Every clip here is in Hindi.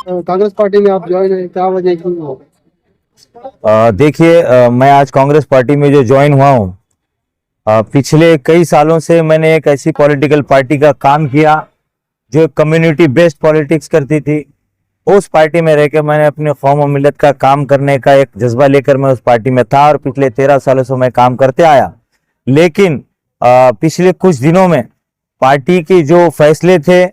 कांग्रेस पार्टी में आप ज्वाइन है, क्या वजह क्यों हो? देखिए, मैं आज कांग्रेस पार्टी में जो ज्वाइन हुआ हूँ, पिछले कई सालों से मैंने एक ऐसी पॉलिटिकल पार्टी का काम किया जो कम्युनिटी बेस्ड पॉलिटिक्स करती थी। उस पार्टी में रहकर मैंने अपने कौम और मिल्लत का काम करने का एक जज्बा लेकर मैं उस पार्टी में था और पिछले 13 सालों से मैं काम करते आया। लेकिन पिछले कुछ दिनों में पार्टी के जो फैसले थे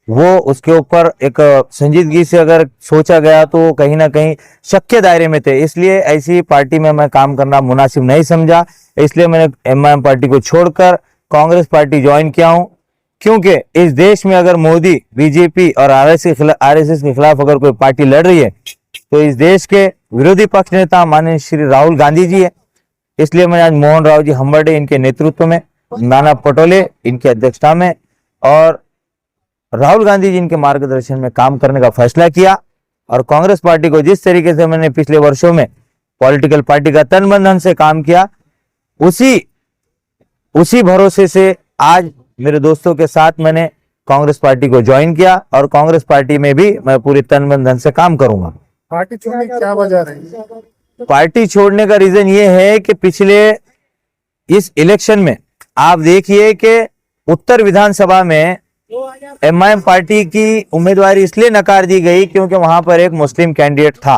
वो उसके ऊपर एक संजीदगी से अगर सोचा गया तो कहीं ना कहीं शक के दायरे में थे, इसलिए ऐसी पार्टी में मैं काम करना मुनासिब नहीं समझा। इसलिए मैंने एमआईएम पार्टी को छोड़कर कांग्रेस पार्टी ज्वाइन किया हूं, क्योंकि इस देश में अगर मोदी, बीजेपी और आरएसएस के खिलाफ अगर कोई पार्टी लड़ रही है तो इस देश के विरोधी पक्ष नेता माननीय श्री राहुल गांधी जी है। इसलिए मैंने आज मोहन राव जी हम्बर्डे इनके नेतृत्व में, नाना पटोले इनकी अध्यक्षता में और राहुल गांधी जी इनके मार्गदर्शन में काम करने का फैसला किया। और कांग्रेस पार्टी को जिस तरीके से मैंने पिछले वर्षों में पॉलिटिकल पार्टी का तन मन धन से काम किया, उसी भरोसे से आज मेरे दोस्तों के साथ मैंने कांग्रेस पार्टी को ज्वाइन किया और कांग्रेस पार्टी में भी मैं पूरे तन मन धन से काम करूंगा। पार्टी छोड़ने की क्या वजह रही? पार्टी छोड़ने का रीजन ये है कि पिछले इस इलेक्शन में आप देखिए कि उत्तर विधानसभा में एमआईएम पार्टी की उम्मीदवारी इसलिए नकार दी गई क्योंकि वहां पर एक मुस्लिम कैंडिडेट था।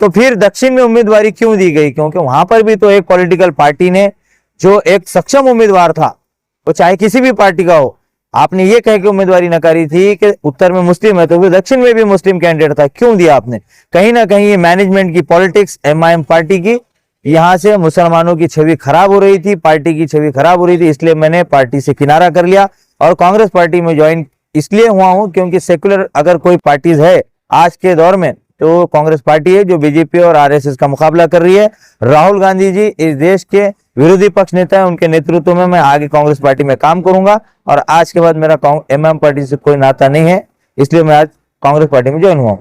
तो फिर दक्षिण में उम्मीदवारी क्यों दी गई? क्योंकि वहां पर भी तो एक पॉलिटिकल पार्टी ने जो एक सक्षम उम्मीदवार था, वो चाहे किसी भी पार्टी का हो, आपने ये कह के उम्मीदवारी नकारी थी कि उत्तर में मुस्लिम है तो फिर दक्षिण में भी मुस्लिम कैंडिडेट था, क्यों दिया आपने? कहीं ना कहीं ये मैनेजमेंट की पॉलिटिक्स एमआईएम पार्टी की, यहां से मुसलमानों की छवि खराब हो रही थी, पार्टी की छवि खराब हो रही थी, इसलिए मैंने पार्टी से किनारा कर लिया और कांग्रेस पार्टी में ज्वाइन इसलिए हुआ हूं क्योंकि सेक्युलर अगर कोई पार्टीज है आज के दौर में तो कांग्रेस पार्टी है जो बीजेपी और आरएसएस का मुकाबला कर रही है। राहुल गांधी जी इस देश के विरोधी पक्ष नेता है, उनके नेतृत्व में मैं आगे कांग्रेस पार्टी में काम करूंगा और आज के बाद मेरा एमएम पार्टी से कोई नाता नहीं है, इसलिए मैं आज कांग्रेस पार्टी में ज्वाइन हुआ हूं।